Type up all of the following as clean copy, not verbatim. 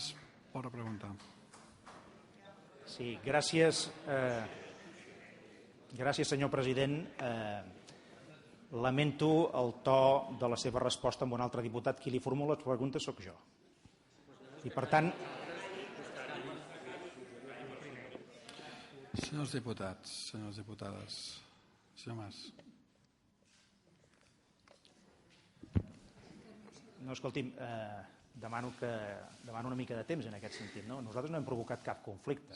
Mas pot preguntar. Sí, gràcies, senyor president. Lamento el to de la seva resposta amb un altre diputat. Qui li formula les preguntes sóc jo. I, per tant... Senyors diputats, senyores diputades, senyor Mas. No, escolti'm, demano una mica de temps en aquest sentit. No? Nosaltres no hem provocat cap conflicte.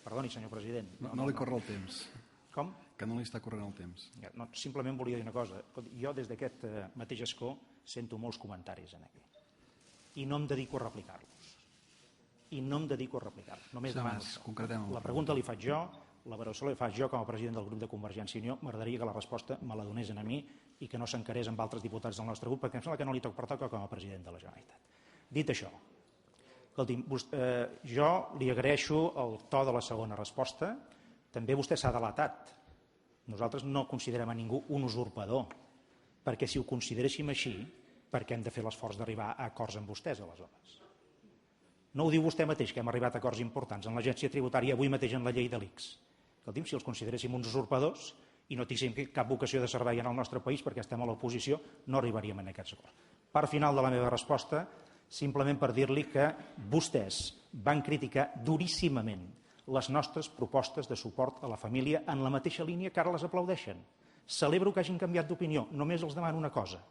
Perdoni, senyor president. No li corre el temps. Com? Que no li està corrent el temps. No, simplement volia dir una cosa. Jo des d'aquest mateix escó sento molts comentaris en aquí. I no em dedico a replicar-los. Només demano això. La pregunta li faig jo, la valoració la faig jo com a president del grup de Convergència i Unió. M'agradaria que la resposta me la donessin a mi i que no s'encarés amb altres diputats del nostre grup, perquè em sembla que no li pertoca com a president de la Generalitat. Dit això, escolti'm, jo li agraeixo el to de la segona resposta. També vostè s'ha delatat. Nosaltres no considerem a ningú un usurpador, perquè si ho consideréssim així, per què hem de fer l'esforç d'arribar a acords amb vostès, aleshores? No ho diu vostè mateix, que hem arribat a acords importants en l'agència tributària, avui mateix en la llei de l'ICS. Escolti'm, si els consideréssim uns usurpadors i no tinguéssim cap vocació de servei en el nostre país perquè estem a l'oposició, no arribaríem a aquests acords. Part final de la meva resposta, simplement per dir-li que vostès van criticar duríssimament les nostres propostes de suport a la família en la mateixa línia que ara les aplaudeixen. Celebro que hagin canviat d'opinió. Només els demano una cosa,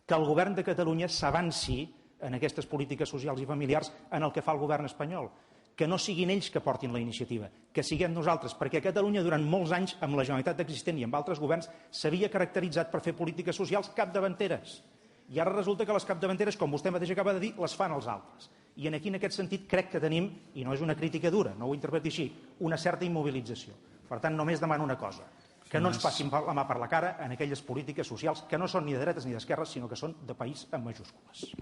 que el govern de Catalunya s'avanci en aquestes polítiques socials i familiars en el que fa el govern espanyol, que no siguin ells que portin la iniciativa, que siguem nosaltres, perquè Catalunya durant molts anys amb la Generalitat existent i amb altres governs s'havia caracteritzat per fer polítiques socials capdavanteres. I ara resulta que les capdavanteres, com vostè mateix acaba de dir, les fan els altres. I aquí, en aquest sentit, crec que tenim, i no és una crítica dura, no ho interpreti així, una certa immobilització. Per tant, només demano una cosa, que no ens passin la mà per la cara en aquelles polítiques socials que no són ni de dretes ni d'esquerres, sinó que són de país amb majúscules.